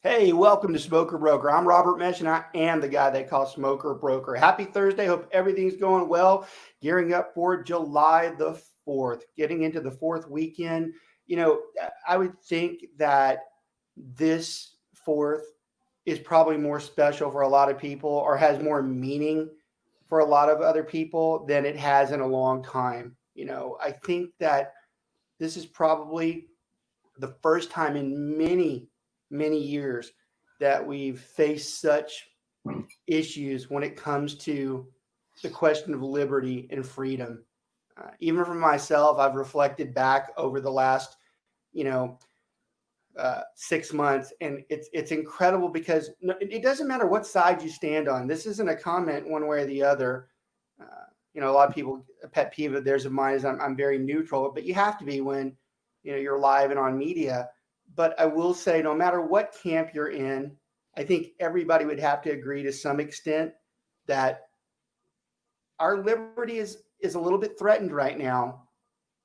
Hey, welcome to Smoker Broker. I'm Robert Mesh, and I am the guy they call Smoker Broker. Happy Thursday. Hope everything's going well. Gearing up for July the 4th, getting into the fourth weekend. I would think that this fourth is probably more special for a lot of people or has more meaning for a lot of other people than it has in a long time. I think that this is probably the first time in many, many years that we've faced such issues when it comes to the question of liberty and freedom. Even for myself, I've reflected back over the last, you know, 6 months, and it's incredible because it doesn't matter what side you stand on. This isn't a comment one way or the other. A lot of people a pet peeve of theirs of mine is I'm very neutral, but you have to be when you're live and on media. But I will say, no matter what camp you're in, I think everybody would have to agree to some extent that our liberty is a little bit threatened right now,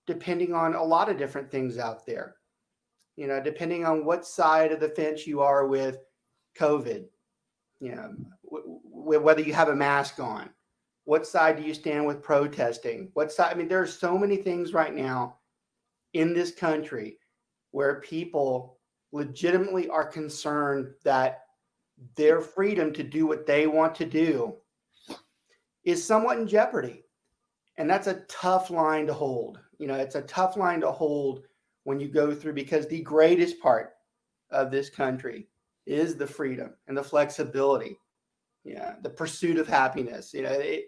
depending on a lot of different things out there. Depending on what side of the fence you are with COVID, you know, whether you have a mask on, what side do you stand with protesting? What side? I mean, there are so many things right now in this country where people legitimately are concerned that their freedom to do what they want to do is somewhat in jeopardy. And that's a tough line to hold. It's a tough line to hold when you go through, because the greatest part of this country is the freedom and the flexibility, the pursuit of happiness. I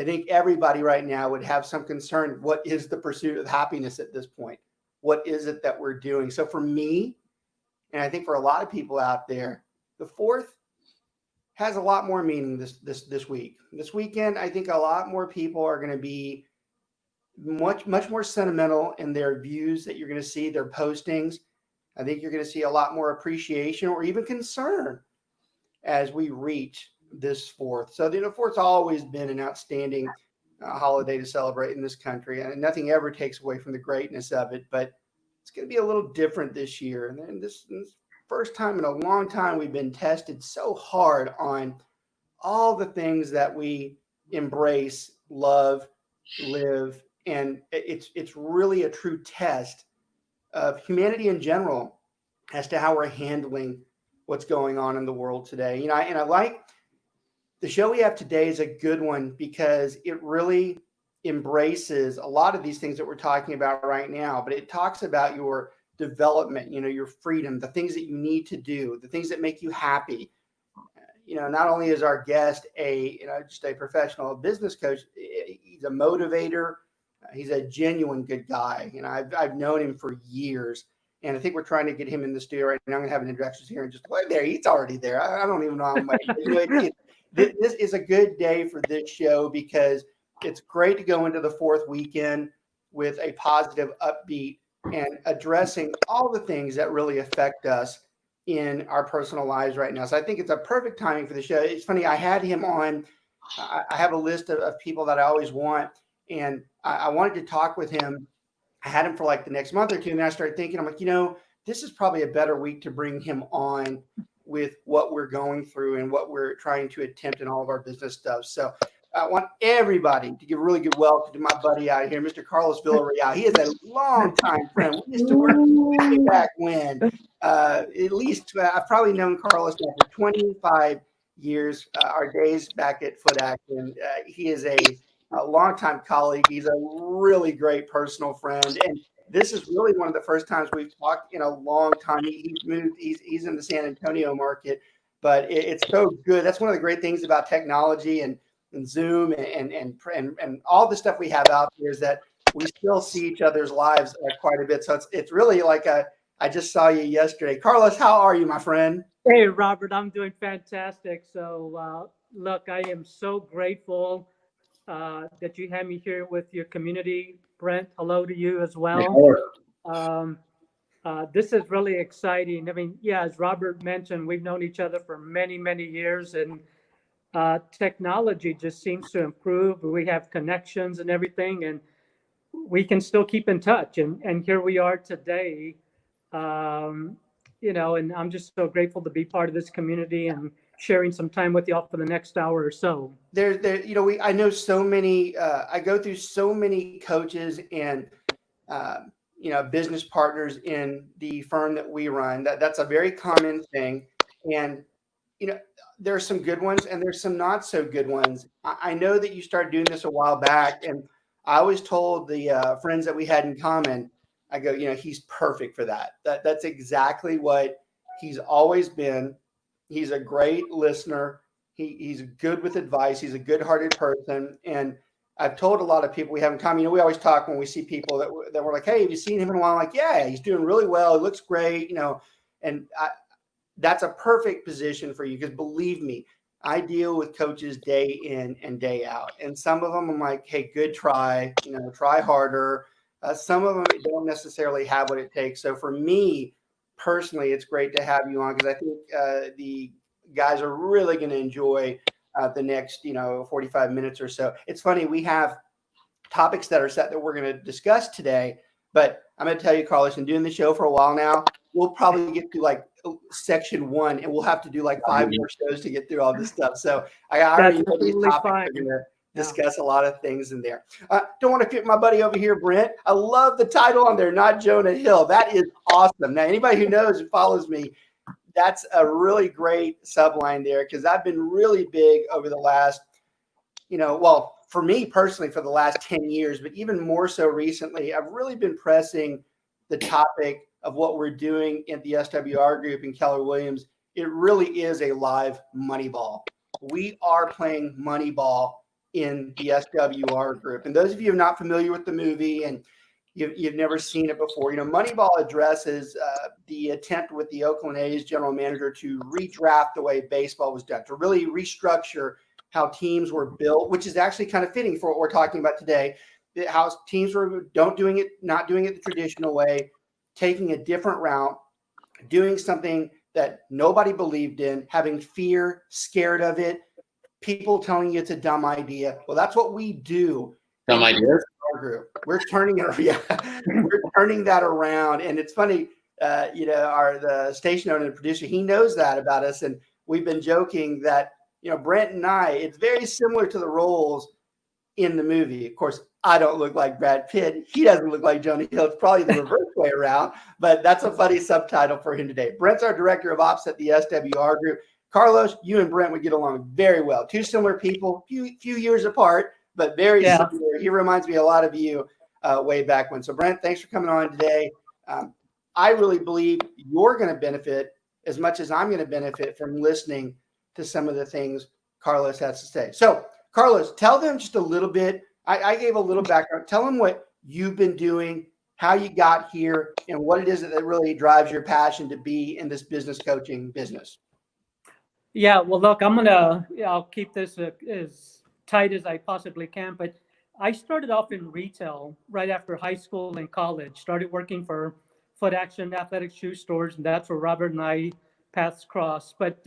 think everybody right now would have some concern. What is the pursuit of happiness at this point? What is it that we're doing? So for me, and I think for a lot of people out there, the fourth has a lot more meaning this week. This weekend, I think a lot more people are going to be much more sentimental in their views that you're going to see, their postings. I think you're going to see a lot more appreciation or even concern as we reach this fourth. So the fourth's always been an outstanding holiday to celebrate in this country, and nothing ever takes away from the greatness of it. But it's going to be a little different this year, and then this first time in a long time we've been tested so hard on all the things that we embrace, love, live, and it's really a true test of humanity in general as to how we're handling what's going on in the world today. And I like the show we have today is a good one because it really embraces a lot of these things that we're talking about right now, but it talks about your development, your freedom, the things that you need to do, the things that make you happy. Not only is our guest just a professional business coach, he's a motivator. He's a genuine good guy. I've known him for years, and I think we're trying to get him in the studio right now. I'm going to have an introduction here and just there. He's already there. I don't even know how much. This is a good day for this show because it's great to go into the fourth weekend with a positive, upbeat, and addressing all the things that really affect us in our personal lives right now. So I think it's a perfect timing for the show. It's funny, I had him on. I have a list of people that I always want, and I wanted to talk with him. I had him for like the next month or two, and then I started thinking, I'm like, this is probably a better week to bring him on with what we're going through and what we're trying to attempt in all of our business stuff. So I want everybody to give a really good welcome to my buddy out here, Mr. Carlos Villarreal. He is a longtime friend. We used to work way back when. At least I've probably known Carlos now for 25 years. Our days back at Foot Action. He is a longtime colleague. He's a really great personal friend, and this is really one of the first times we've talked in a long time. He's moved. He's in the San Antonio market, but it's so good. That's one of the great things about technology and Zoom and all the stuff we have out there is that we still see each other's lives quite a bit. So it's really like I just saw you yesterday. Carlos, how are you, my friend? Hey, Robert, I'm doing fantastic. So, look, I am so grateful that you had me here with your community. Brent, hello to you as well. Um, this is really exciting. I mean, yeah, as Robert mentioned, we've known each other for many, many years, and technology just seems to improve. We have connections and everything, and we can still keep in touch. And here we are today. Um, and I'm just so grateful to be part of this community and sharing some time with y'all for the next hour or so. I know so many, I go through so many coaches and, business partners in the firm that we run. That's a very common thing. And, there are some good ones and there's some not so good ones. I know that you started doing this a while back, and I always told the friends that we had in common, I go, he's perfect for that. That's exactly what he's always been. He's a great listener. He's good with advice. He's a good-hearted person. And I've told a lot of people we have in common. We always talk when we see people that we're like, hey, have you seen him in a while? I'm like, yeah, he's doing really well. He looks great, and that's a perfect position for you, because believe me, I deal with coaches day in and day out. And some of them I'm like, hey, good try, try harder. Some of them don't necessarily have what it takes. So for me personally, it's great to have you on, because I think the guys are really going to enjoy the next, 45 minutes or so. It's funny, we have topics that are set that we're going to discuss today, but I'm going to tell you, Carlos, and doing the show for a while now, we'll probably get to like section 1, and we'll have to do like 5 more shows to get through all this stuff. So I already know these topics are going to discuss a lot of things in there. Don't want to fit my buddy over here, Brent. I love the title on there, Not Jonah Hill. That is awesome. Now, anybody who knows and follows me, that's a really great subline there, because I've been really big over the last, for me personally, for the last 10 years, but even more so recently, I've really been pressing the topic of what we're doing in the SWR group in Keller Williams. It really is a live money ball. We are playing money ball in the SWR group. And those of you who are not familiar with the movie and you've never seen it before, Moneyball addresses the attempt with the Oakland A's general manager to redraft the way baseball was done, to really restructure how teams were built, which is actually kind of fitting for what we're talking about today. How teams were not doing it the traditional way, taking a different route, doing something that nobody believed in, having fear, scared of it, people telling you it's a dumb idea. Well, that's what we do. Dumb ideas. Group. We're turning that around, and it's funny. The station owner and producer, he knows that about us, and we've been joking that Brent and I, it's very similar to the roles in the movie. Of course, I don't look like Brad Pitt. He doesn't look like Jonah Hill. It's probably the reverse way around, but that's a funny subtitle for him today. Brent's our director of ops at the SWR group. Carlos, you and Brent would get along very well. Two similar people, few years apart, but very similar. He reminds me a lot of you way back when. So Brent, thanks for coming on today. I really believe you're going to benefit as much as I'm going to benefit from listening to some of the things Carlos has to say. So Carlos, tell them just a little bit. I gave a little background. Tell them what you've been doing, how you got here, and what it is that really drives your passion to be in this business coaching business. Yeah, well, look, I'll keep this as tight as I possibly can, but I started off in retail right after high school and college, started working for Foot Action athletic shoe stores, and that's where Robert and I paths crossed. But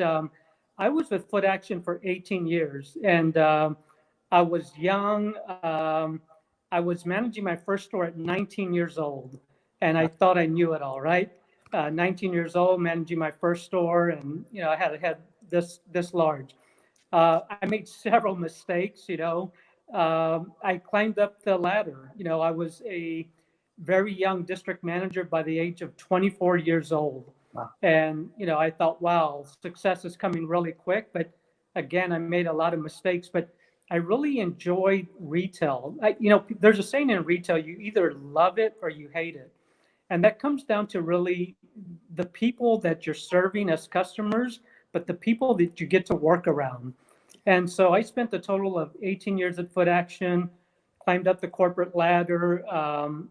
I was with Foot Action for 18 years, and I was young. I was managing my first store at 19 years old, and I thought I knew it all, right? 19 years old, managing my first store, and I had this large. I made several mistakes. I climbed up the ladder. I was a very young district manager by the age of 24 years old. Wow. And, I thought, wow, success is coming really quick. But again, I made a lot of mistakes, but I really enjoyed retail. There's a saying in retail, you either love it or you hate it. And that comes down to really the people that you're serving as customers, but the people that you get to work around. And so I spent a total of 18 years at Foot Action, climbed up the corporate ladder,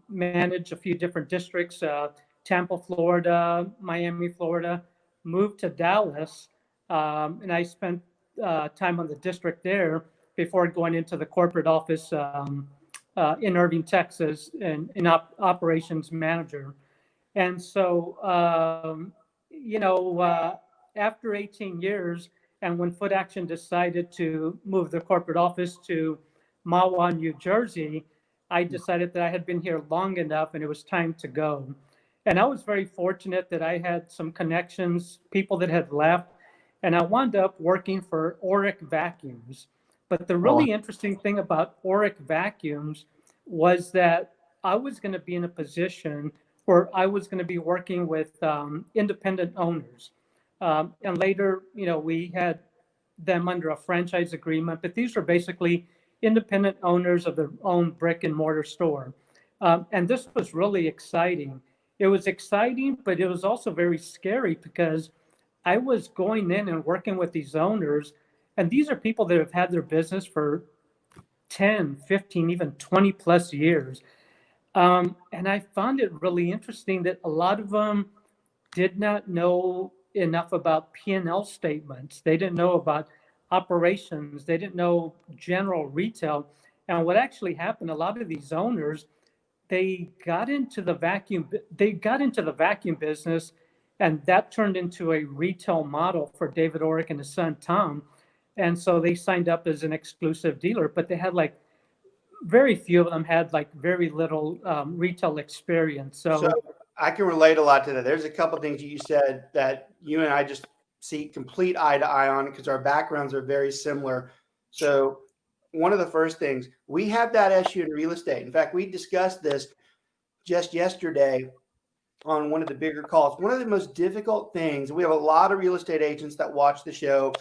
managed a few different districts, Tampa, Florida, Miami, Florida, moved to Dallas, and I spent time on the district there before going into the corporate office in Irving, Texas, and in operations manager. And so, after 18 years, and when Foot Action decided to move the corporate office to Mahwah, New Jersey, I decided that I had been here long enough and it was time to go. And I was very fortunate that I had some connections, people that had left, and I wound up working for Oric Vacuums. But the Oh, really interesting thing about Oric Vacuums was that I was going to be in a position where I was going to be working with independent owners. And later, we had them under a franchise agreement, but these were basically independent owners of their own brick and mortar store. And this was really exciting. It was exciting, but it was also very scary because I was going in and working with these owners, and these are people that have had their business for 10, 15, even 20 plus years. And I found it really interesting that a lot of them did not know enough about P&L statements. They didn't know about operations. They didn't know general retail. And what actually happened, a lot of these owners, they got into the vacuum business, and that turned into a retail model for David Oric and his son Tom. And so they signed up as an exclusive dealer, but they had like very few of them had like very little retail experience. so So I can relate a lot to that. There's a couple things you said that you and I just see complete eye to eye on because our backgrounds are very similar. So one of the first things, we have that issue in real estate. In fact, we discussed this just yesterday on one of the bigger calls. One of the most difficult things, we have a lot of real estate agents that watch the show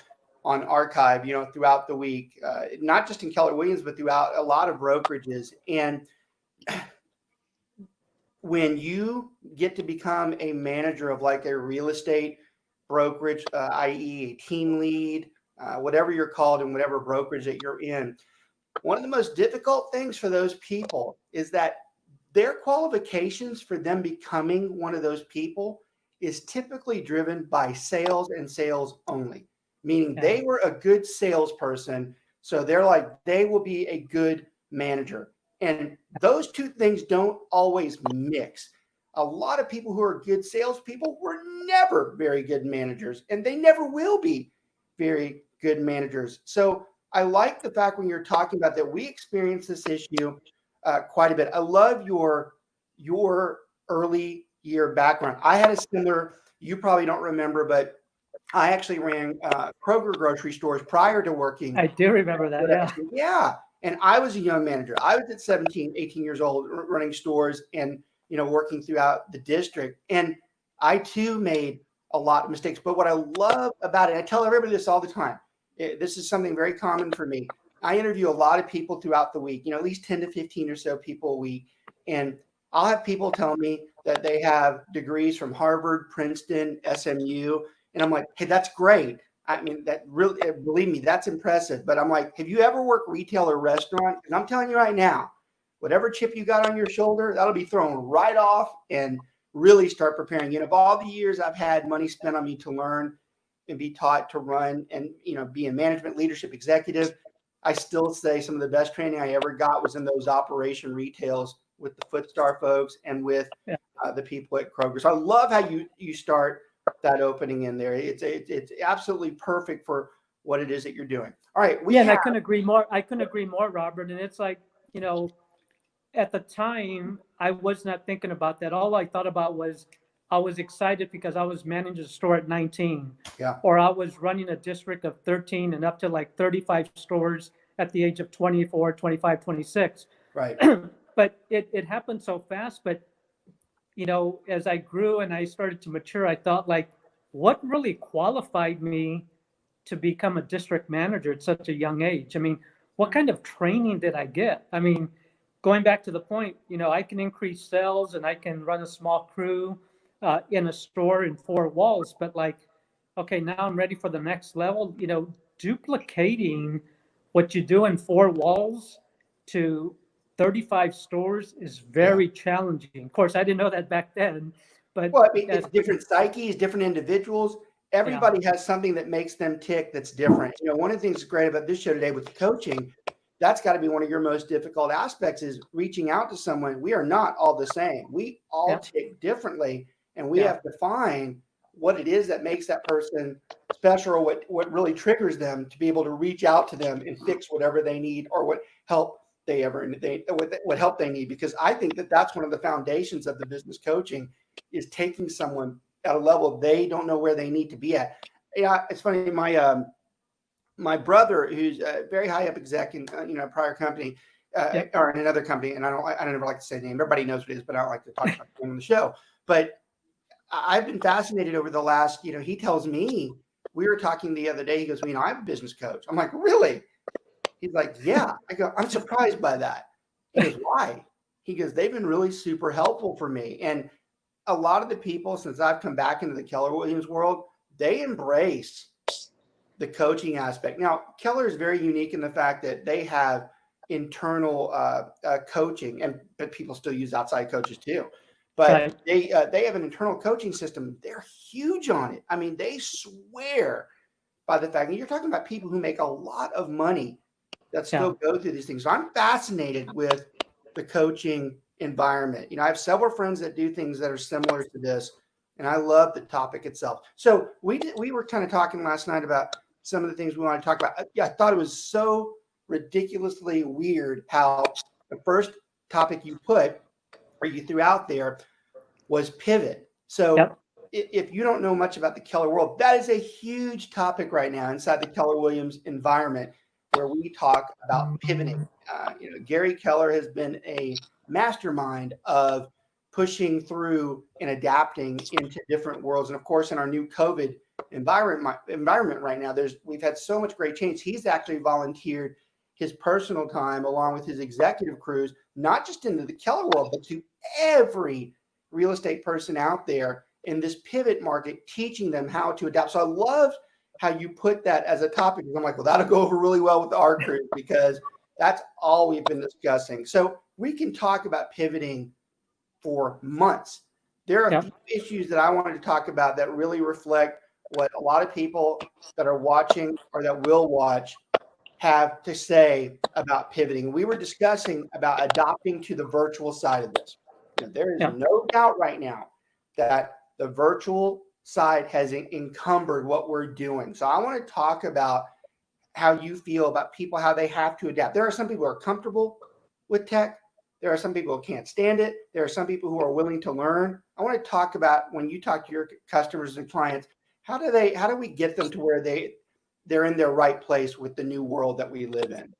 on archive, throughout the week, not just in Keller Williams, but throughout a lot of brokerages. And when you get to become a manager of like a real estate brokerage, i.e. a team lead, whatever you're called in whatever brokerage that you're in, one of the most difficult things for those people is that their qualifications for them becoming one of those people is typically driven by sales and sales only, meaning they were a good salesperson. So they're like, they will be a good manager. And those two things don't always mix. A lot of people who are good salespeople were never very good managers, and they never will be very good managers. So I like the fact when you're talking about that, we experience this issue quite a bit. I love your early year background. I had a similar, you probably don't remember, but I actually ran Kroger grocery stores prior to working. I do remember that. Yeah. Yeah. And I was a young manager. I was at 17, 18 years old running stores and, working throughout the district. And I too made a lot of mistakes. But what I love about it, I tell everybody this all the time. This is something very common for me. I interview a lot of people throughout the week, at least 10 to 15 or so people a week. And I'll have people tell me that they have degrees from Harvard, Princeton, SMU. And I'm like, hey, that's great. I mean, that really, believe me, that's impressive. But I'm like, have you ever worked retail or restaurant? And I'm telling you right now, whatever chip you got on your shoulder, that'll be thrown right off and really start preparing. Of all the years I've had money spent on me to learn and be taught to run and, be a management leadership executive, I still say some of the best training I ever got was in those operation retails with the Footstar folks and with the people at Kroger. So I love how you start that opening in there. It's absolutely perfect for what it is that you're doing. All right. And I couldn't agree more. Robert. And it's like, at the time I was not thinking about that. All I thought about was I was excited because I was managing a store at 19, or I was running a district of 13 and up to like 35 stores at the age of 24, 25, 26. Right. But it happened so fast. But, as I grew and I started to mature, I thought like, what really qualified me to become a district manager at such a young age? I mean, what kind of training did I get? I mean, going back to the point, I can increase sales and I can run a small crew in a store in 4 walls, but like, okay, now I'm ready for the next level. Duplicating what you do in 4 walls to 35 stores is very challenging. Of course, I didn't know that back then, but it's different psyches, different individuals. Everybody has something that makes them tick that's different. One of the things that's great about this show today with coaching, that's got to be one of your most difficult aspects is reaching out to someone. We are not all the same. We all tick differently, and we have to find what it is that makes that person special, or what really triggers them to be able to reach out to them and fix whatever they need, or what help what help they need, because I think that that's one of the foundations of the business coaching, is taking someone at a level they don't know where they need to be at. Yeah, it's funny. My brother, who's a very high up exec in a prior company, or in another company, and I don't ever like to say the name. Everybody knows what it is, but I don't like to talk about the name on the show. But I've been fascinated over the last, he tells me, we were talking the other day, he goes, I'm a business coach. I'm like, really? He's like, yeah. I go, I'm surprised by that. He goes, why? He goes, they've been really super helpful for me. And a lot of the people, since I've come back into the Keller Williams world, they embrace the coaching aspect. Now, Keller is very unique in the fact that they have internal coaching, but people still use outside coaches too. But they have an internal coaching system. They're huge on it. I mean, they swear by the fact that you're talking about people who make a lot of money that still go through these things. So I'm fascinated with the coaching environment. I have several friends that do things that are similar to this, and I love the topic itself. So we were kind of talking last night about some of the things we want to talk about. I thought it was so ridiculously weird how the first topic you threw out there was pivot. So if you don't know much about the Keller world, that is a huge topic right now inside the Keller Williams environment, where we talk about pivoting. Gary Keller has been a mastermind of pushing through and adapting into different worlds. And of course, in our new COVID environment right now, we've had so much great change. He's actually volunteered his personal time along with his executive crews, not just into the Keller world, but to every real estate person out there in this pivot market, teaching them how to adapt. So I love how you put that as a topic. I'm like, well, that'll go over really well with our crew, because that's all we've been discussing. So we can talk about pivoting for months. There are a few issues that I wanted to talk about that really reflect what a lot of people that are watching or that will watch have to say about pivoting. We were discussing about adopting to the virtual side of this. There is no doubt right now that the virtual side has encumbered what we're doing. So I want to talk about how you feel about people, how they have to adapt. There are some people who are comfortable with tech. There are some people who can't stand it. There are some people who are willing to learn. I want to talk about, when you talk to your customers and clients, how do we get them to where they're in their right place with the new world that we live in?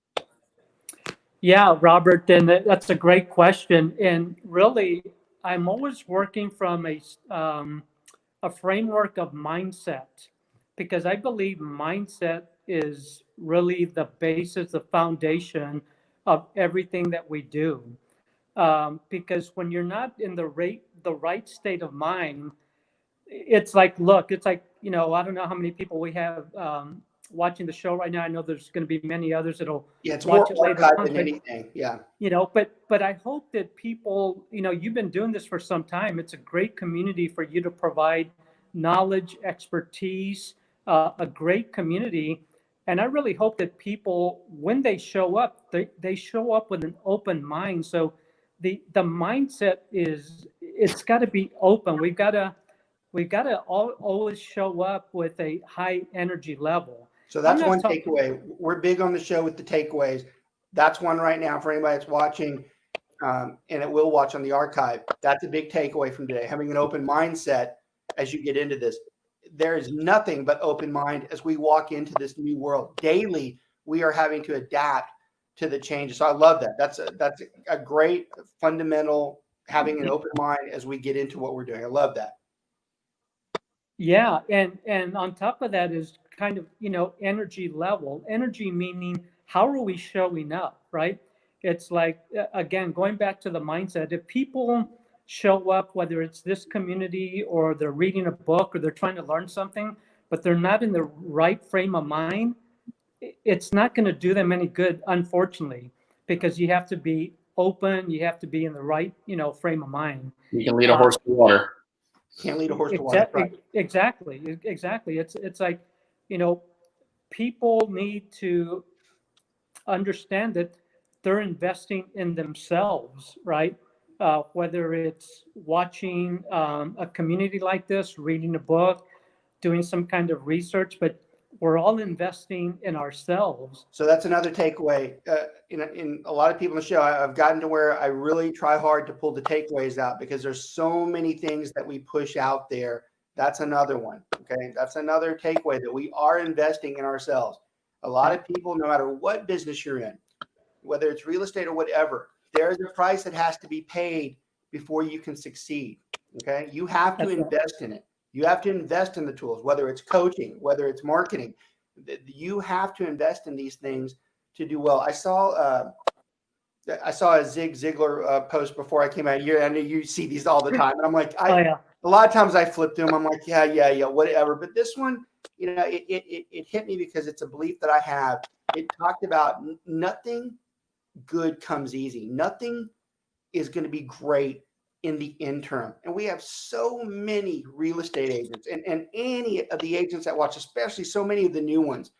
Yeah, Robert, and that's a great question. And really, I'm always working from a framework of mindset, because I believe mindset is really the basis, the foundation of everything that we do. Because when you're not in the right state of mind, it's like, I don't know how many people we have watching the show right now. I know there's going to be many others that'll watch it later on. Than anything. Yeah. But I hope that people, you've been doing this for some time. It's a great community for you to provide knowledge, expertise, a great community. And I really hope that people, when they show up, they show up with an open mind. So the mindset it's got to be open. We've got to always show up with a high energy level. So that's one takeaway. We're big on the show with the takeaways. That's one right now for anybody that's watching, and it will watch on the archive. That's a big takeaway from today, having an open mindset as you get into this. There is nothing but open mind as we walk into this new world. Daily, we are having to adapt to the changes. So I love that. That's a great fundamental, having an open mind as we get into what we're doing. I love that. Yeah, and on top of that is kind of, energy level. Energy meaning, how are we showing up, right? It's like, again, going back to the mindset, if people show up, whether it's this community or they're reading a book or they're trying to learn something, but they're not in the right frame of mind, it's not going to do them any good, unfortunately, because you have to be open, you have to be in the right, frame of mind. You can lead a horse to water. Can't lead a horse to water. Right. Exactly. It's like, people need to understand that they're investing in themselves, right? Whether it's watching a community like this, reading a book, doing some kind of research, but we're all investing in ourselves. So that's another takeaway. In a lot of people in the show, I've gotten to where I really try hard to pull the takeaways out because there's so many things that we push out there. That's another one. Okay. That's another takeaway, that we are investing in ourselves. A lot of people, no matter what business you're in, whether it's real estate or whatever, there's a price that has to be paid before you can succeed. Okay. You have to That's right. invest in it. You have to invest in the tools, whether it's coaching, whether it's marketing. You have to invest in these things to do well. I saw a Zig Ziglar post before I came out here. I know you see these all the time, and I'm like, Oh, yeah. a lot of times I flip through them. I'm like, yeah, whatever. But this one, it hit me because it's a belief that I have. It talked about nothing good comes easy. Nothing is going to be great in the interim. And we have so many real estate agents and any of the agents that watch, especially so many of the new ones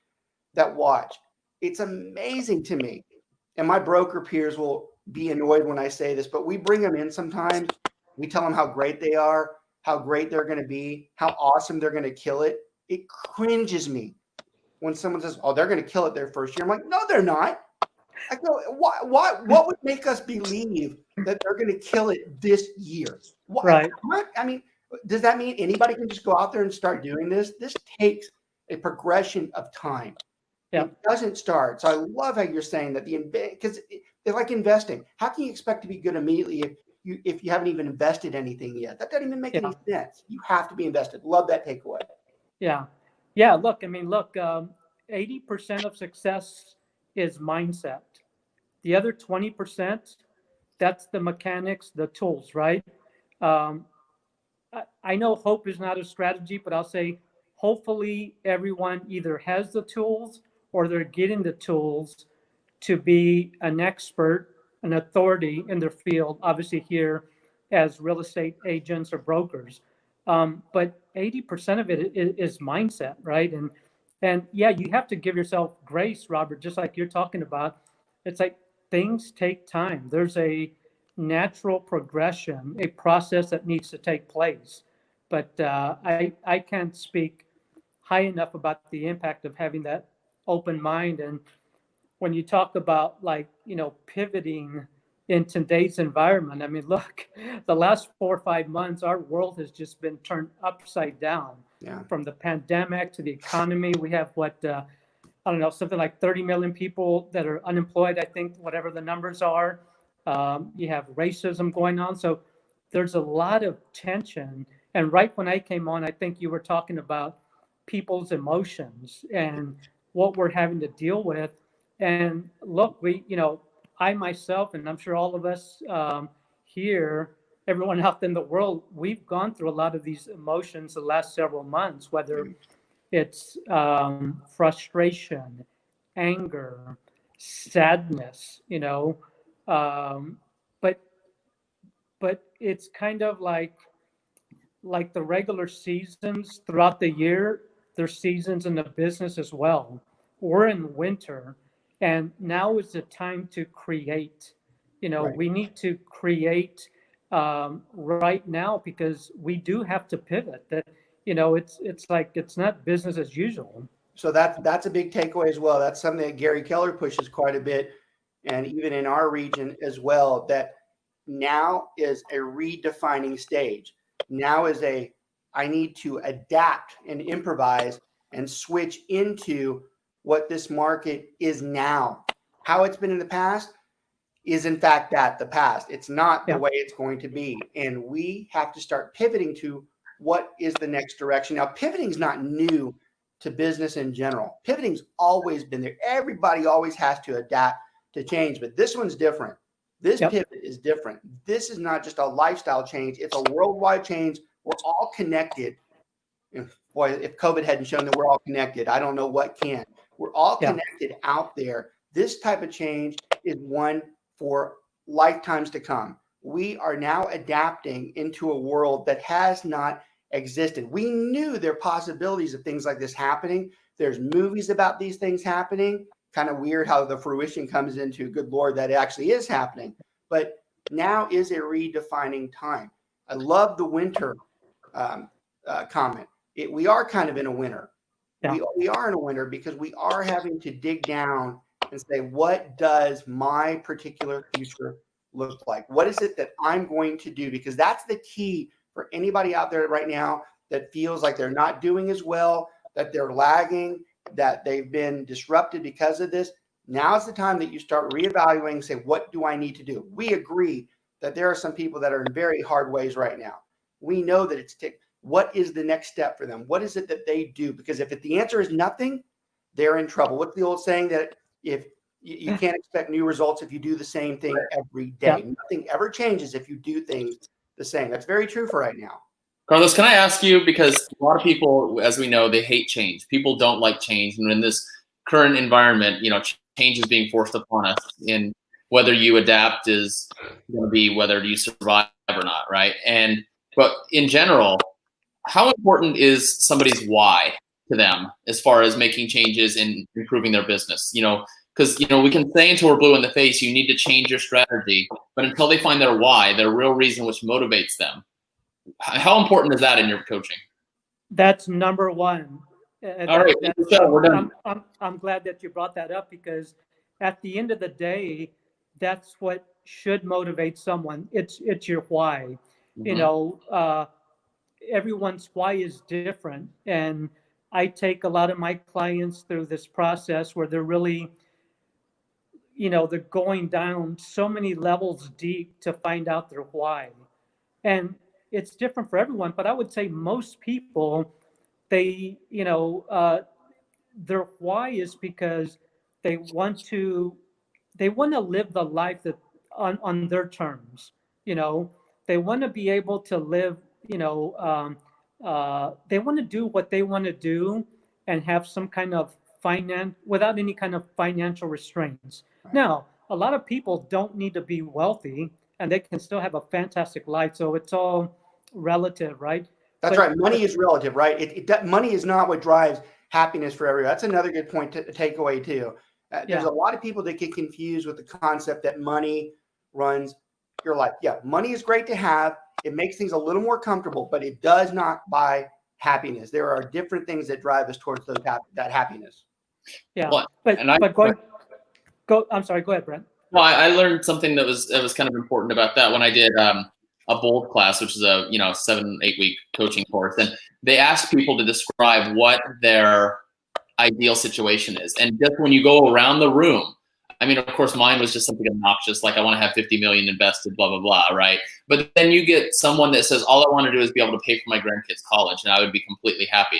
that watch. It's amazing to me. And my broker peers will be annoyed when I say this, but we bring them in sometimes. We tell them how great they are, how great they're going to be, how awesome they're going to kill it. It cringes me when someone says, oh, they're going to kill it their first year. I'm like, no, they're not. I go, what would make us believe that they're going to kill it this year? Right. I mean, does that mean anybody can just go out there and start doing this? This takes a progression of time. Yeah. It doesn't start. So I love how you're saying that because they're like investing. How can you expect to be good immediately if you haven't even invested anything yet? That doesn't even make any sense. You have to be invested. Love that takeaway. Yeah. Yeah. Look, 80% of success is mindset. The other 20%, that's the mechanics, the tools, right? I know hope is not a strategy, but I'll say hopefully everyone either has the tools or they're getting the tools to be an expert, an authority in their field, obviously here as real estate agents or brokers. But 80% of it is mindset, right? And yeah, you have to give yourself grace, Robert, just like you're talking about. It's like things take time. There's a natural progression, a process that needs to take place. But I can't speak high enough about the impact of having that open mind. And when you talk about pivoting in today's environment, I mean, look, the last 4 or 5 months, our world has just been turned upside down. Yeah. From the pandemic to the economy. We have I don't know, something like 30 million people that are unemployed, I think, whatever the numbers are. You have racism going on. So there's a lot of tension. And right when I came on, I think you were talking about people's emotions and what we're having to deal with. And look, I myself, and I'm sure all of us here, everyone out in the world, we've gone through a lot of these emotions the last several months, whether it's frustration, anger, sadness, but it's kind of like the regular seasons throughout the year. There's seasons in the business as well. We're in winter, and now is the time to create. Right. We need to create right now because we do have to pivot. That it's like it's not business as usual. So that's a big takeaway as well. That's something that Gary Keller pushes quite a bit, and even in our region as well, that now is a redefining stage. Now is I need to adapt and improvise and switch into what this market is now. How it's been in the past is in fact the past. It's not the way it's going to be. And we have to start pivoting to what is the next direction. Now, pivoting is not new to business in general. Pivoting's always been there. Everybody always has to adapt to change, but this one's different. This pivot is different. This is not just a lifestyle change. It's a worldwide change. We're all connected. If COVID hadn't shown that we're all connected, I don't know what can. We're all connected out there. This type of change is one for lifetimes to come. We are now adapting into a world that has not existed. We knew there are possibilities of things like this happening. There's movies about these things happening. Kind of weird how the fruition comes into, good Lord, that it actually is happening. But now is a redefining time. I love the winter comment. We are kind of in a winter. Yeah. We are in a winter because we are having to dig down and say, what does my particular future look like? What is it that I'm going to do? Because that's the key for anybody out there right now that feels like they're not doing as well, that they're lagging, that they've been disrupted because of this. Now is the time that you start reevaluating and say, what do I need to do? We agree that there are some people that are in very hard ways right now. We know that it's what is the next step for them? What is it that they do? Because if the answer is nothing, they're in trouble. What's the old saying that if you can't expect new results if you do the same thing every day? Yeah. Nothing ever changes if you do things the same. That's very true for right now. Carlos, can I ask you, because a lot of people, as we know, they hate change. People don't like change. And in this current environment, change is being forced upon us. And whether you adapt is going to be whether you survive or not, right? But in general, how important is somebody's why to them as far as making changes and improving their business? Because we can say until we're blue in the face, you need to change your strategy, but until they find their why, their real reason which motivates them, how important is that in your coaching? That's number one. All right, so we're done. I'm glad that you brought that up, because at the end of the day, that's what should motivate someone. It's your why. Mm-hmm. Everyone's why is different, and I take a lot of my clients through this process where they're really, they're going down so many levels deep to find out their why. And it's different for everyone, but I would say most people, they, their why is because they want to live the life that on their terms. They want to be able to live, they want to do what they want to do and have some kind of finance without any kind of financial restraints. Right. Now, a lot of people don't need to be wealthy, and they can still have a fantastic life. So it's all relative, right? That's right. Money is relative, right? Money is not what drives happiness for everyone. That's another good point to take away too. There's a lot of people that get confused with the concept that money runs your life. Yeah, money is great to have. It makes things a little more comfortable, but it does not buy happiness. There are different things that drive us towards that happiness. Yeah, well, I'm sorry. Go ahead, Brent. Well, I learned something that was kind of important about that when I did a BOLD class, which is a 7-8 week coaching course, and they asked people to describe what their ideal situation is. And just when you go around the room, I mean, of course, mine was just something obnoxious, like I want to have 50 million invested, blah, blah, blah, right? But then you get someone that says, all I want to do is be able to pay for my grandkids' college, and I would be completely happy.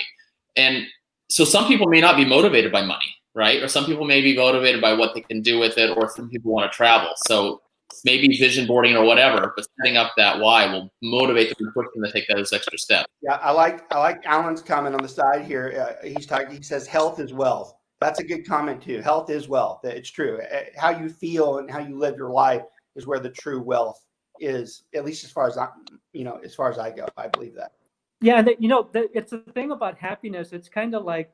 And so some people may not be motivated by money, right? Or some people may be motivated by what they can do with it, or some people want to travel. So maybe vision boarding or whatever, but setting up that why will motivate them and push them to take those extra steps. Yeah, I like Alan's comment on the side here. He says health is wealth. That's a good comment too. Health is wealth. It's true. How you feel and how you live your life is where the true wealth is, at least as far as I go. I believe that. Yeah, it's the thing about happiness. It's kind of like,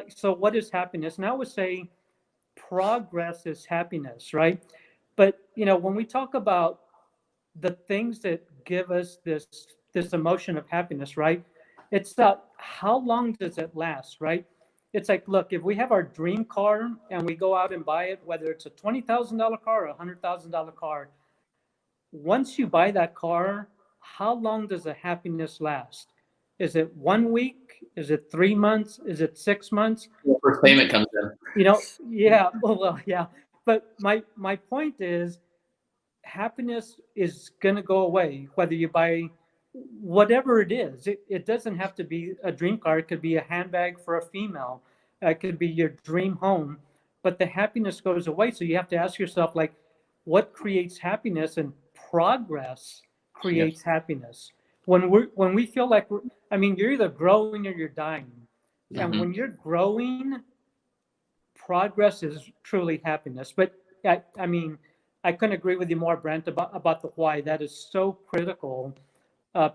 so what is happiness? And I would say progress is happiness, right? But when we talk about the things that give us this emotion of happiness, right? It's how long does it last, right? It's like, look, if we have our dream car and we go out and buy it, whether it's a $20,000 car or a $100,000 car, once you buy that car, how long does the happiness last? Is it 1 week? Is it 3 months? Is it 6 months? The first payment comes in. Yeah. Well, yeah. But my point is, happiness is going to go away, whether you buy whatever it is. It doesn't have to be a dream car. It could be a handbag for a female. It could be your dream home. But the happiness goes away. So you have to ask yourself, like, what creates happiness? And progress creates happiness. When we feel like you're either growing or you're dying. And when you're growing, progress is truly happiness. But I couldn't agree with you more, Brent, about the why. That is so critical,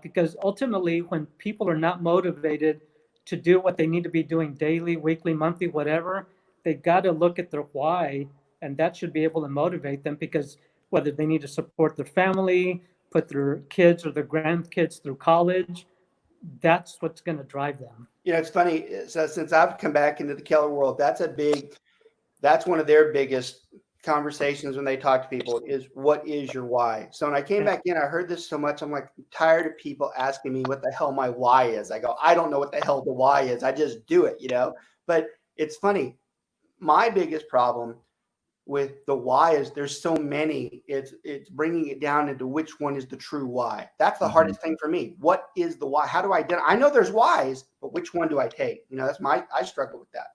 because ultimately, when people are not motivated to do what they need to be doing daily, weekly, monthly, whatever, they got to look at their why, and that should be able to motivate them, because whether they need to support their family, put their kids or their grandkids through college, that's what's going to drive them. It's funny. So since I've come back into the Keller world, that's one of their biggest conversations when they talk to people is what is your why? So when I came back in, I heard this so much. I'm like, I'm tired of people asking me what the hell my why is. I go, I don't know what the hell the why is. I just do it, but it's funny. My biggest problem with the why is there's so many. It's bringing it down into which one is the true why. That's the hardest thing for me. What is the why? How do I identify? I know there's whys, but which one do I take? I struggle with that.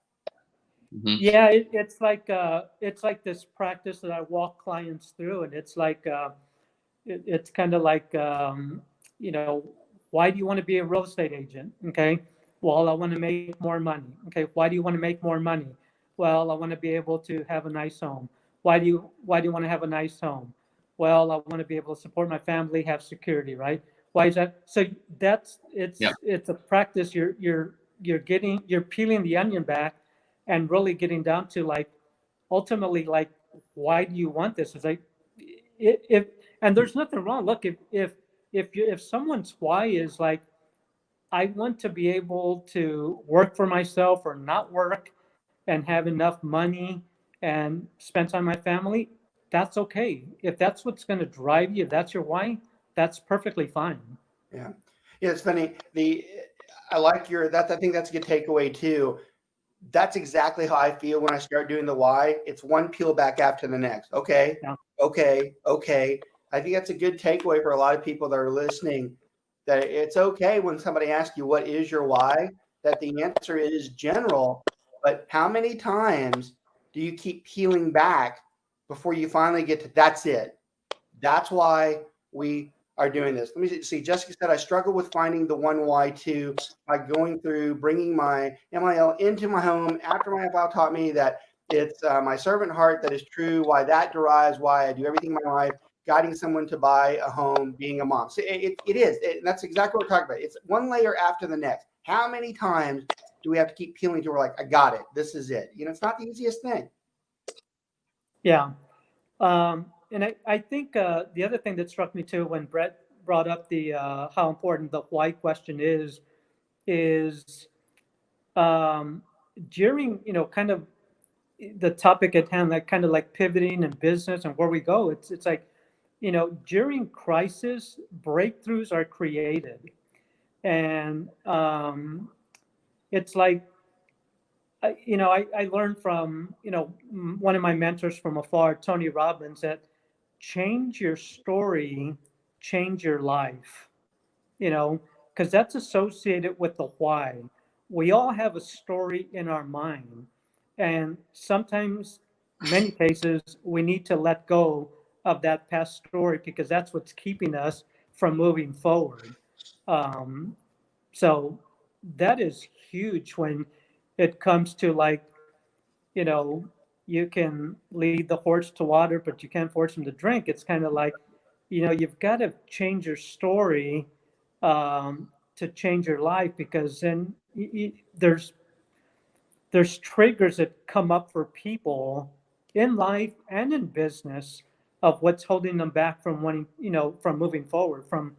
Yeah, it's like this practice that I walk clients through, and it's like it's kind of like why do you want to be a real estate agent? Okay, well, I want to make more money. Okay, why do you want to make more money? Well, I want to be able to have a nice home. Why do you want to have a nice home? Well, I want to be able to support my family, have security, right? Why is that? So it's a practice. You're peeling the onion back and really getting down to like ultimately like why do you want this? It's like if and there's nothing wrong. Look, if someone's why is like I want to be able to work for myself or not work and have enough money and spend time with my family, that's okay. If that's what's going to drive you, if that's your why, that's perfectly fine. Yeah, it's funny. I think that's a good takeaway too. That's exactly how I feel when I start doing the why. It's one peel back after the next. Okay. Yeah. Okay. I think that's a good takeaway for a lot of people that are listening, that it's okay when somebody asks you, what is your why? That the answer is general, but how many times do you keep peeling back before you finally get to, that's it. That's why we are doing this. Let me see. Jessica said, I struggle with finding the one why too by going through bringing my MIL into my home after my FIL taught me that it's my servant heart that is true, why that derives why I do everything in my life, guiding someone to buy a home, being a mom. So it is. That's exactly what we're talking about. It's one layer after the next. How many times do we have to keep peeling till we're like, I got it. This is it. It's not the easiest thing. Yeah. And I think the other thing that struck me too when Brett brought up the how important the why question is during kind of the topic at hand, like kind of like pivoting in business and where we go. It's like during crisis, breakthroughs are created, and it's like I learned from one of my mentors from afar, Tony Robbins, that change your story, change your life, because that's associated with the why. We all have a story in our mind. And sometimes, many cases, we need to let go of that past story because that's what's keeping us from moving forward. So that is huge when it comes to like, you can lead the horse to water, but you can't force him to drink. It's kind of like, you've got to change your story to change your life, because then there's triggers that come up for people in life and in business of what's holding them back from wanting, from moving forward, from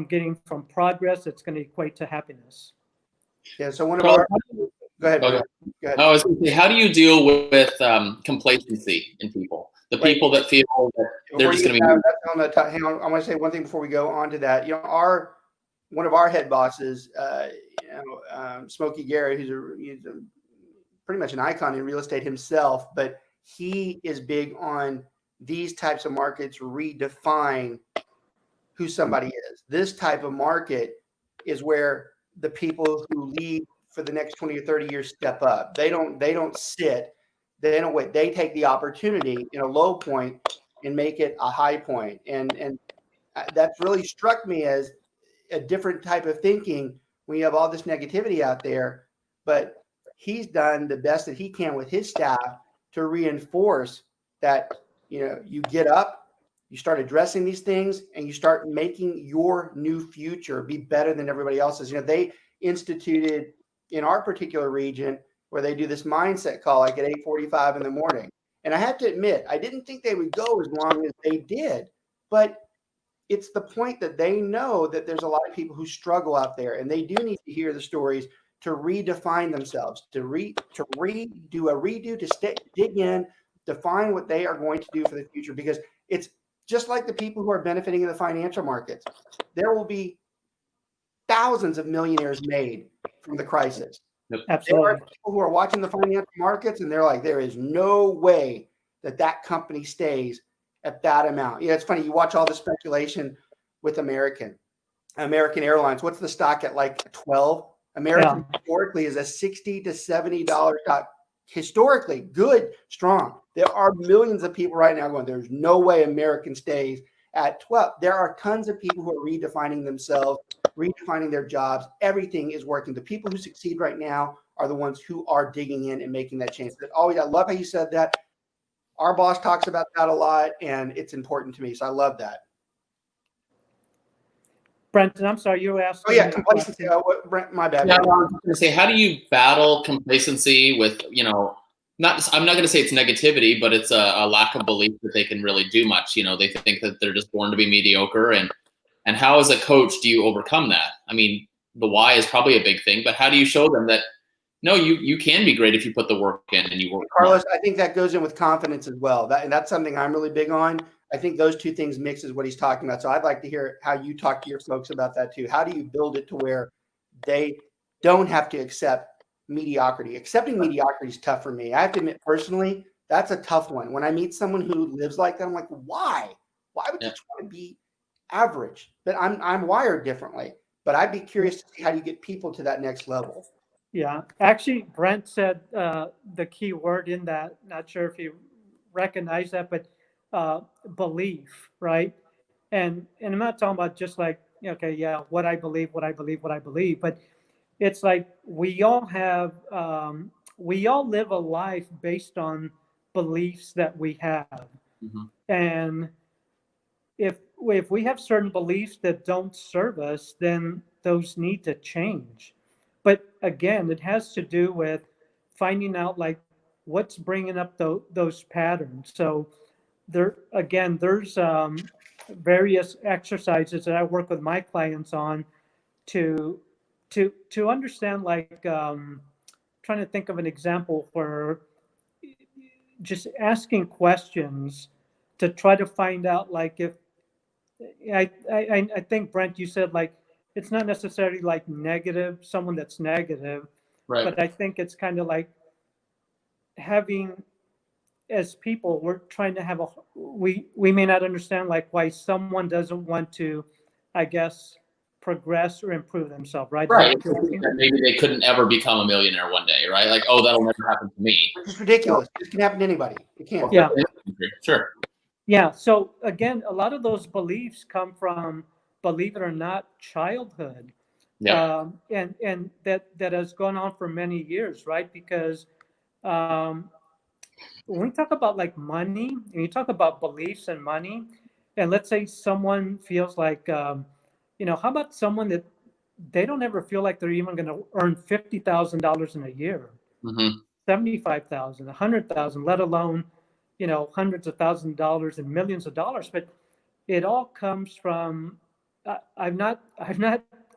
getting from progress that's going to equate to happiness. Yeah. So go ahead. Go ahead. I was going to say, how do you deal with complacency in people? The people that feel that they're just going to be. Hang on, I want to say one thing before we go on to that. One of our head bosses, Smokey Garrett, he's pretty much an icon in real estate himself, but he is big on these types of markets redefine who somebody is. This type of market is where the people who lead for the next 20 or 30 years step up. They don't sit. They don't wait. They take the opportunity in a low point and make it a high point. And that's really struck me as a different type of thinking when you have all this negativity out there. But he's done the best that he can with his staff to reinforce that, you get up, you start addressing these things, and you start making your new future be better than everybody else's. They instituted in our particular region where they do this mindset call like at 8:45 in the morning. And I have to admit, I didn't think they would go as long as they did, but it's the point that they know that there's a lot of people who struggle out there, and they do need to hear the stories to redefine themselves, to do a redo, to dig in, define what they are going to do for the future. Because it's just like the people who are benefiting in the financial markets. There will be thousands of millionaires made from the crisis. There Absolutely. are people who are watching the financial markets and they're like, there is no way that company stays at that amount. Yeah, it's funny. You watch all the speculation with American Airlines. What's the stock at, like 12? American historically is a $60 to $70 stock. Historically, good, strong. There are millions of people right now going, there's no way American stays at 12. There are tons of people who are redefining themselves, redefining their jobs. Everything is working. The people who succeed right now are the ones who are digging in and making that change. But always, I love how you said that. Our boss talks about that a lot, and it's important to me. So I love that. Brenton, I'm sorry, you were asking. Oh yeah, complacency. Brent, my bad. Yeah, I was going to say, how do you battle complacency with, I'm not going to say it's negativity, but it's a lack of belief that they can really do much. They think that they're just born to be mediocre. And how, as a coach, do you overcome that? I mean, the why is probably a big thing, but how do you show them that, no, you can be great if you put the work in and you work. Carlos, I think that goes in with confidence as well. And that's something I'm really big on. I think those two things mix is what he's talking about. So I'd like to hear how you talk to your folks about that too. How do you build it to where they don't have to accept mediocrity? Accepting mediocrity is tough for me. I have to admit, personally, that's a tough one. When I meet someone who lives like that, I'm like, why? Why would you try to be average? But I'm wired differently. But I'd be curious to see how you get people to that next level. Yeah, actually, Brent said the key word in that. Not sure if you recognize that, but belief, right? And I'm not talking about just like, okay, yeah, what I believe, but it's like we all live a life based on beliefs that we have. Mm-hmm. And if we have certain beliefs that don't serve us, then those need to change. But again, it has to do with finding out like what's bringing up those patterns. So there's various exercises that I work with my clients on to understand, like trying to think of an example where just asking questions to try to find out, like, if I think, Brent, you said like it's not necessarily like negative, someone that's negative, right? But I think it's kind of like having, as people, we're trying to have we may not understand like why someone doesn't want to, I guess, progress or improve themselves, right? Right. Maybe they couldn't ever become a millionaire one day, right? Like, oh, that'll never happen to me. It's ridiculous. It can happen to anybody. It can't. Yeah. Sure. Yeah. So again, a lot of those beliefs come from, believe it or not, childhood. Yeah. And that has gone on for many years, right? Because when we talk about like money, and you talk about beliefs and money, and let's say someone feels like, how about someone that they don't ever feel like they're even going to earn $50,000 in a year, mm-hmm. $75,000, $100,000, let alone, hundreds of thousands of dollars and millions of dollars. But it all comes from, I've not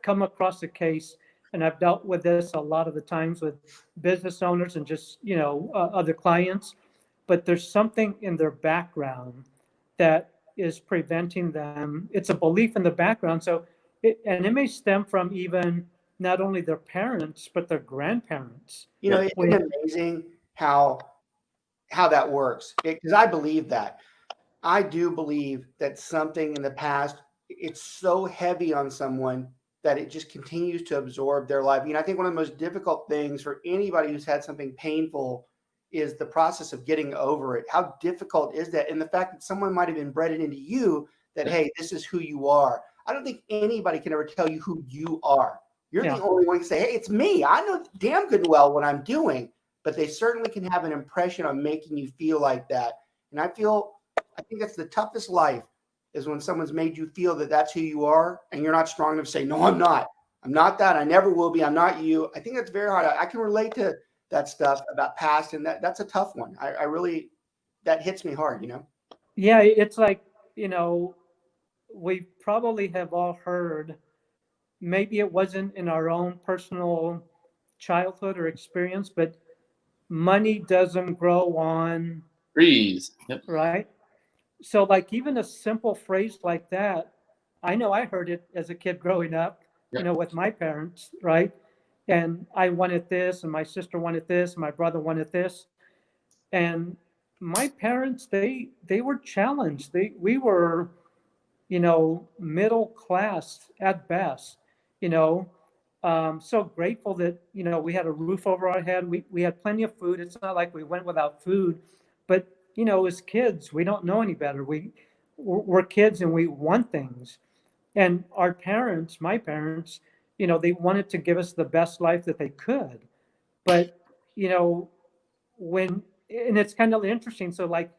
come across a case, and I've dealt with this a lot of the times with business owners and just, other clients, but there's something in their background that is preventing them. It's a belief in the background. So, it may stem from even not only their parents, but their grandparents. It's amazing how that works, because I believe that. I do believe that something in the past, it's so heavy on someone that it just continues to absorb their life. I think one of the most difficult things for anybody who's had something painful is the process of getting over it. How difficult is that? And the fact that someone might have embedded into you that, hey, this is who you are. I don't think anybody can ever tell you who you are. You're the only one who can say, hey, it's me. I know damn good and well what I'm doing. But they certainly can have an impression on making you feel like that. And I think that's the toughest life, is when someone's made you feel that that's who you are, and you're not strong enough to say, no, I'm not. I'm not that. I never will be. I'm not you. I think that's very hard. I can relate to that stuff about past, and that's a tough one. I really, that hits me hard, Yeah, it's like, we probably have all heard, maybe it wasn't in our own personal childhood or experience, but money doesn't grow on, Trees. Yep. right? So like even a simple phrase like that, I know I heard it as a kid growing up, Yep. with my parents, right? And I wanted this, and my sister wanted this, and my brother wanted this. And my parents, they were challenged. We were, middle class at best, you know. So grateful that, we had a roof over our head. We had plenty of food. It's not like we went without food, but, as kids, we don't know any better. We're kids and we want things. And our parents, my parents, they wanted to give us the best life that they could. But, you know, and it's kind of interesting. So like,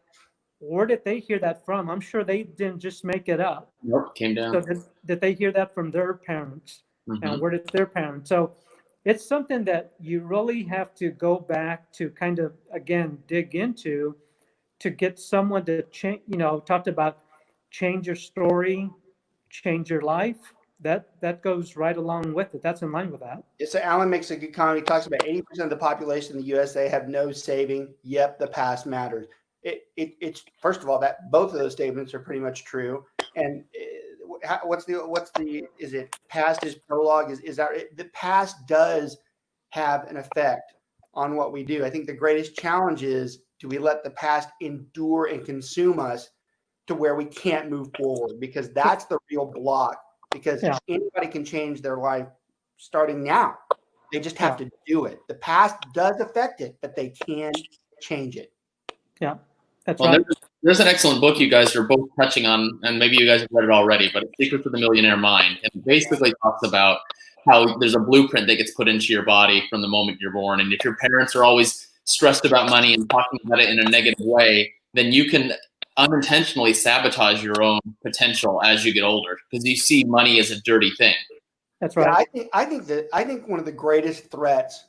where did they hear that from? I'm sure they didn't just make it up. Nope. Came down. So did they hear that from their parents? Mhm. And where did their parents? So it's something that you really have to go back to kind of, again, dig into to get someone to change, talked about change your story, change your life. That goes right along with it. That's in line with that. So Alan makes a good comment. He talks about 80% of the population in the USA have no saving. Yep, the past matters. It's first of all that both of those statements are pretty much true. And what's the is it past is prologue? Is that the past does have an effect on what we do? I think the greatest challenge is, do we let the past endure and consume us to where we can't move forward? Because that's the real block. Because anybody can change their life starting now. They just have to do it. The past does affect it, but they can change it. Yeah, that's right. There's an excellent book you guys are both touching on, and maybe you guys have read it already, but it's Secrets of the Millionaire Mind. And it basically talks about how there's a blueprint that gets put into your body from the moment you're born. And if your parents are always stressed about money and talking about it in a negative way, then you can unintentionally sabotage your own potential as you get older because you see money as a dirty thing. That's right. Yeah, I think one of the greatest threats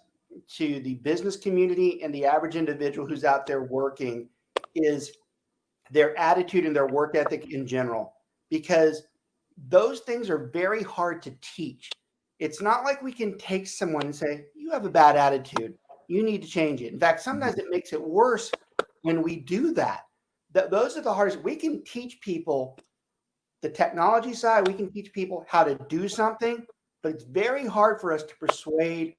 to the business community and the average individual who's out there working is their attitude and their work ethic in general, because those things are very hard to teach. It's not like we can take someone and say, you have a bad attitude, you need to change it. In fact, sometimes it makes it worse when we do that. Those are the hardest. We can teach people the technology side, we can teach people how to do something, but it's very hard for us to persuade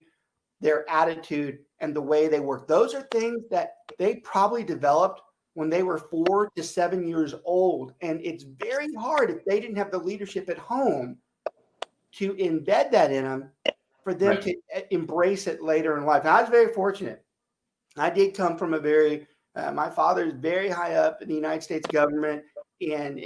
their attitude and the way they work. Those are things that they probably developed when they were 4 to 7 years old. And it's very hard if they didn't have the leadership at home to embed that in them for them to embrace it later in life. And I was very fortunate. I did come from a very, my father is very high up in the United States government. And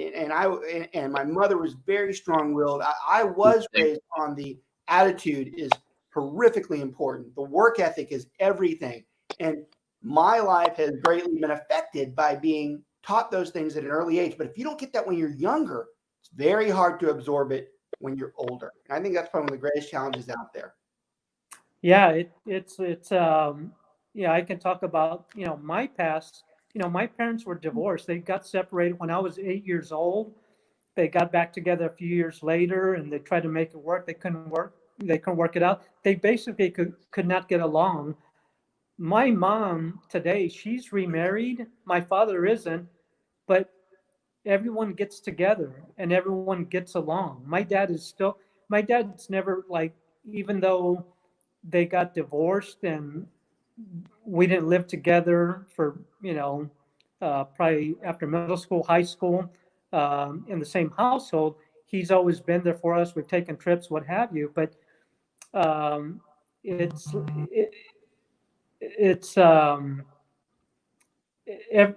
my mother was very strong-willed. I was raised on the attitude is horrifically important. The work ethic is everything. And my life has greatly been affected by being taught those things at an early age. But if you don't get that when you're younger, it's very hard to absorb it when you're older. And I think that's probably one of the greatest challenges out there. Yeah, it's I can talk about, my past. My parents were divorced. They got separated when I was 8 years old. They got back together a few years later, and they tried to make it work. They couldn't work it out. They basically could not get along. My mom today, she's remarried. My father isn't, but everyone gets together and everyone gets along. My dad's never, like, even though they got divorced and we didn't live together for, probably after middle school, high school, in the same household, he's always been there for us. We've taken trips, what have you, but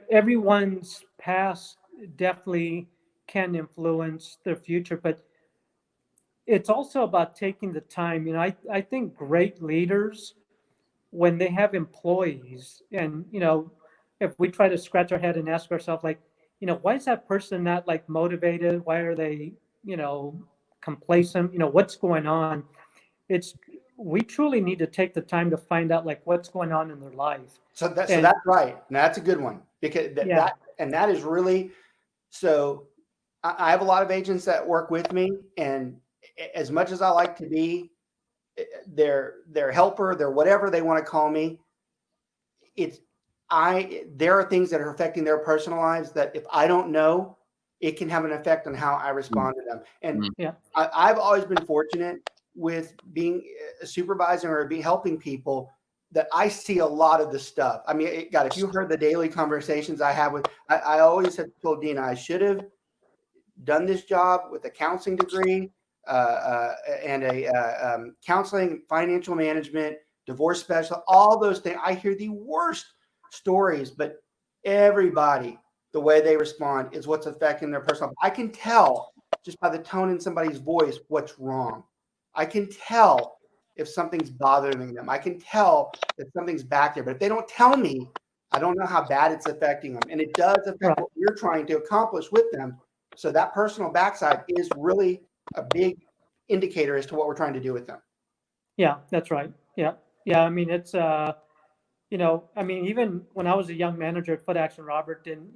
everyone's past definitely can influence their future, but it's also about taking the time. I think great leaders, when they have employees, and if we try to scratch our head and ask ourselves, like, why is that person not, like, motivated? Why are they complacent? What's going on? We truly need to take the time to find out, like, what's going on in their life. So that's right. And that's a good one, because that is really, so I have a lot of agents that work with me, and as much as I like to be their helper, their whatever they want to call me. There are things that are affecting their personal lives that if I don't know, it can have an effect on how I respond to them. And Yeah. I've always been fortunate with being a supervisor or helping people that I see a lot of the stuff. I mean, God, if you heard the daily conversations I have I always have told Dina, I should have done this job with a counseling degree and a counseling, financial management, divorce specialist, all those things. I hear the worst stories, but everybody, the way they respond is what's affecting their personal. I can tell just by the tone in somebody's voice what's wrong. I can tell if something's bothering them. I can tell that something's back there. But if they don't tell me, I don't know how bad it's affecting them. And it does affect what we're trying to accomplish with them. So that personal backside is really a big indicator as to what we're trying to do with them. Yeah, that's right. Yeah. Yeah. I mean, it's, even when I was a young manager at Foot Action Robert, and,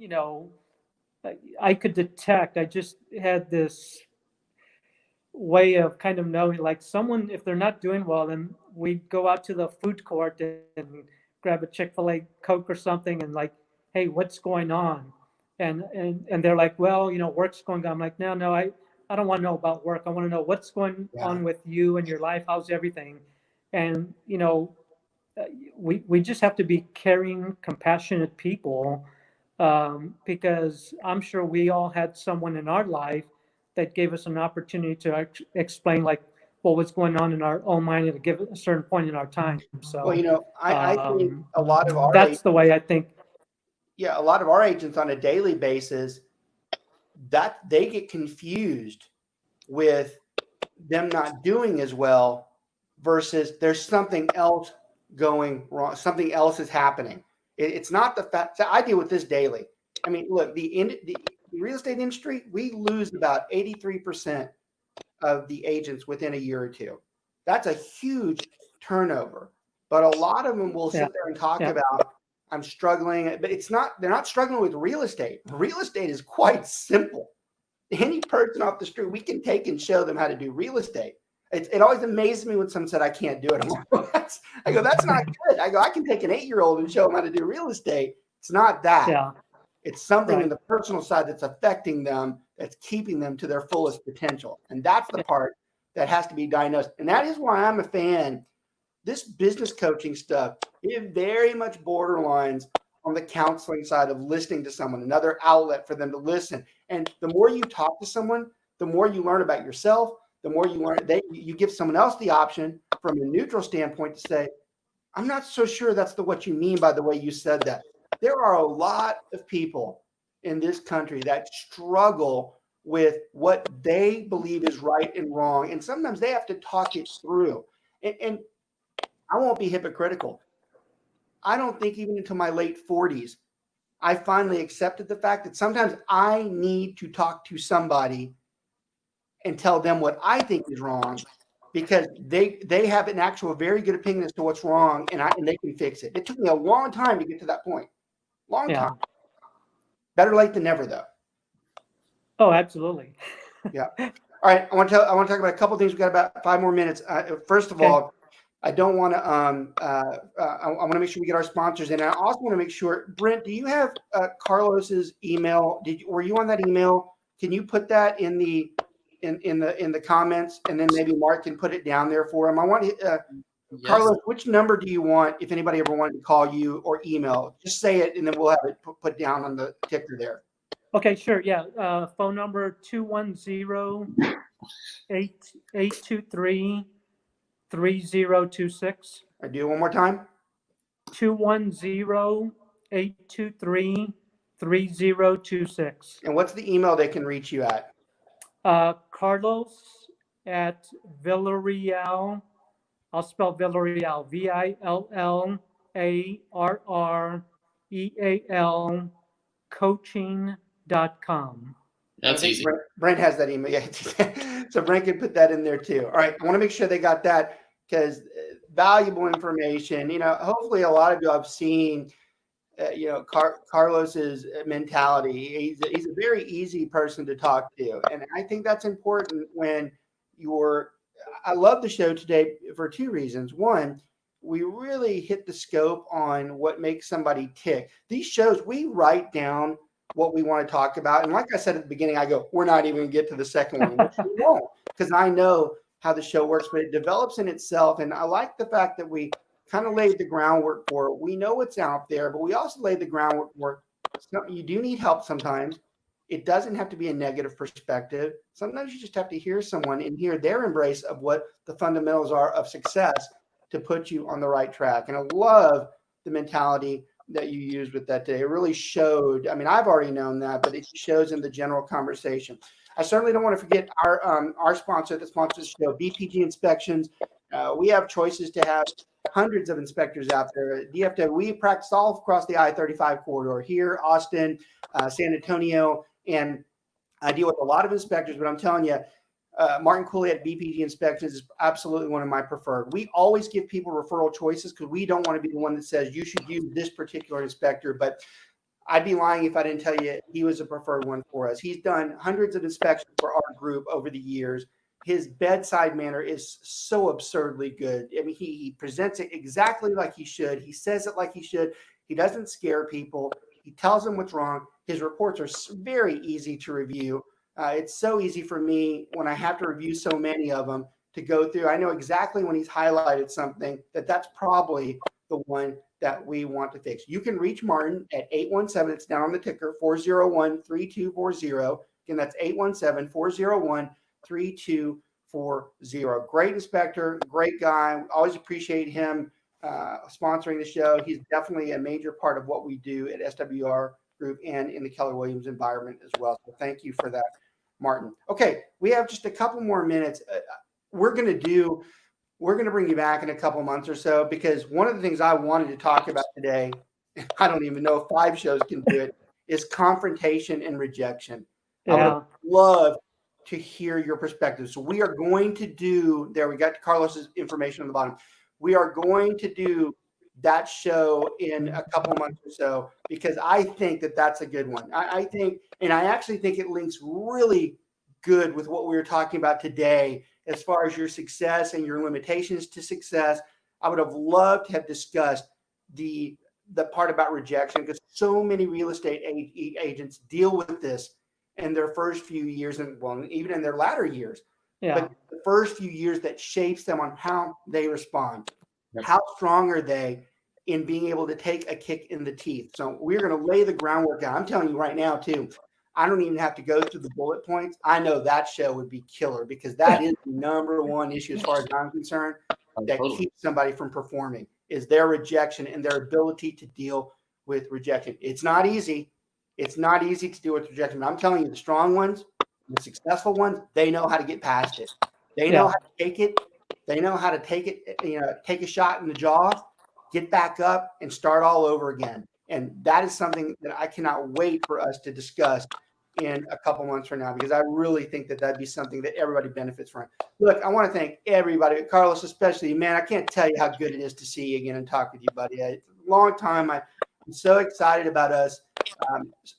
I could detect, I just had this way of kind of knowing, like someone, if they're not doing well, then we'd go out to the food court and grab a Chick-fil-A Coke or something and like, hey, what's going on? And they're like, well, work's going on. I'm like, no, I don't want to know about work. I want to know what's going on with you and your life. How's everything? And, we just have to be caring, compassionate people, because I'm sure we all had someone in our life that gave us an opportunity to explain like what was going on in our own mind at a certain point in our time. So, well, I think a lot of our that's the way I think. Yeah, a lot of our agents on a daily basis, that they get confused with them not doing as well versus there's something else going wrong. Something else is happening. It's not the fact. So I deal with this daily. I mean, look, the real estate industry, we lose about 83% of the agents within a year or two. That's a huge turnover. But a lot of them will sit there and talk about, I'm struggling, but they're not struggling with real estate. Real estate is quite simple. Any person off the street, we can take and show them how to do real estate. It always amazes me when someone said, I can't do it. I go, that's not good. I go, I can take an 8-year-old and show them how to do real estate. It's not that. Yeah. It's something in the personal side that's affecting them, that's keeping them to their fullest potential. And that's the part that has to be diagnosed. And that is why I'm a fan. This business coaching stuff, it very much borderlines on the counseling side of listening to someone, another outlet for them to listen. And the more you talk to someone, the more you learn about yourself, the more you learn, you give someone else the option from a neutral standpoint to say, I'm not so sure that's what you mean by the way you said that. There are a lot of people in this country that struggle with what they believe is right and wrong. And sometimes they have to talk it through. And I won't be hypocritical. I don't think even into my late 40s, I finally accepted the fact that sometimes I need to talk to somebody and tell them what I think is wrong, because they have an actual very good opinion as to what's wrong, and they can fix it. It took me a long time to get to that point. Long time. Better late than never, though. Oh, absolutely. Yeah. All right. I want to talk about a couple of things. We've got about 5 more minutes. First of all, I don't want to. I want to make sure we get our sponsors in. And I also want to make sure, Brent, do you have Carlos's email? Were you on that email? Can you put that in the comments, and then maybe Mark can put it down there for him? I want Carlos, which number do you want if anybody ever wanted to call you or email? Just say it, and then we'll have it put down on the ticker there. Okay, sure. Yeah. Phone number 210-823-3026. I do one more time. 210-823-3026. And what's the email they can reach you at? Carlos at Villarreal. I'll spell Villarreal, VILLARREAL coaching.com. That's easy. Brent has that email. Yeah. So Brent can put that in there too. All right. I want to make sure they got that, because valuable information. Hopefully a lot of you have seen, Carlos's mentality. He's a very easy person to talk to. And I think that's important when you're I love the show today for two reasons. One, we really hit the scope on what makes somebody tick. These shows, we write down what we want to talk about. And like I said at the beginning, I go, we're not even going to get to the second one, which we won't, because I know how the show works, but it develops in itself. And I like the fact that we kind of laid the groundwork for it. We know what's out there, but we also laid the groundwork for you do need help sometimes. It doesn't have to be a negative perspective. Sometimes you just have to hear someone and hear their embrace of what the fundamentals are of success to put you on the right track. And I love the mentality that you used with that today. It really showed. I mean, I've already known that, but it shows in the general conversation. I certainly don't want to forget our sponsor that sponsors the show, BPG Inspections. We have choices to have hundreds of inspectors out there. DFW, we practice all across the I-35 corridor here, Austin, San Antonio, and I deal with a lot of inspectors, but I'm telling you, Martin Cooley at BPG Inspections is absolutely one of my preferred. We always give people referral choices because we don't want to be the one that says you should use this particular inspector, but I'd be lying if I didn't tell you he was a preferred one for us. He's done hundreds of inspections for our group over the years. His bedside manner is so absurdly good. I mean, he presents it exactly like he should. He says it like he should. He doesn't scare people. He tells them what's wrong. His reports are very easy to review. It's so easy for me when I have to review so many of them to go through. I know exactly when he's highlighted something that's probably the one that we want to fix. You can reach Martin at 817. It's down on the ticker, 401-3240. Again, that's 817-401-3240. Great inspector, great guy. Always appreciate him sponsoring the show. He's definitely a major part of what we do at SWR Group and in the Keller Williams environment as well. So thank you for that, Martin. Okay, we have just a couple more minutes. We're going to bring you back in a couple months or so, because one of the things I wanted to talk about today, I don't even know if 5 shows can do it, is confrontation and rejection. Yeah. I would love to hear your perspective. So we are going to do, there we got Carlos's information on the bottom. We are going to do that show in a couple months or so, because I think that that's a good one. I think, and I actually think it links really good with what we were talking about today, as far as your success and your limitations to success. I would have loved to have discussed the part about rejection, because so many real estate agents deal with this in their first few years, and well, even in their latter years. Yeah. But the first few years that shapes them on how they respond. Yep. How strong are they in being able to take a kick in the teeth? So we're going to lay the groundwork down. I'm telling you right now, too, I don't even have to go through the bullet points. I know that show would be killer, because that is the number one issue, as far as I'm concerned, that keeps somebody from performing, is their rejection and their ability to deal with rejection. It's not easy. It's not easy to deal with rejection. But I'm telling you, the strong ones, the successful ones, they know how to get past it. They know how to take it. They know how to take it, take a shot in the jaw, get back up, and start all over again. And that is something that I cannot wait for us to discuss in a couple months from now, because I really think that that'd be something that everybody benefits from. Look, I want to thank everybody, Carlos especially. Man, I can't tell you how good it is to see you again and talk with you, buddy. It's a long time. I'm so excited about us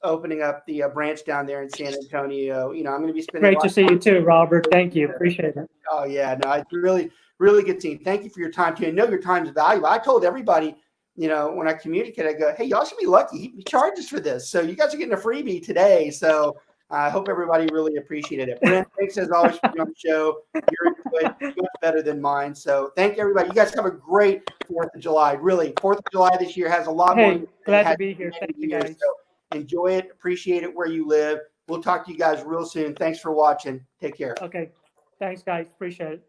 opening up the branch down there in San Antonio. I'm going to be spending. Great to see you too, Robert. Thank you. Appreciate it. Oh yeah, no, it's really, really good seeing. Thank you for your time too. I know your time is valuable. I told everybody, when I communicate, I go, hey, y'all should be lucky. He charges for this, so you guys are getting a freebie today. So I hope everybody really appreciated it. Brent, thanks as always for being on the show. Your input is much better than mine. So thank everybody. You guys have a great 4th of July. Really, 4th of July this year has a lot more. Hey, glad to be here. Thank you, guys. So enjoy it. Appreciate it where you live. We'll talk to you guys real soon. Thanks for watching. Take care. Okay. Thanks, guys. Appreciate it.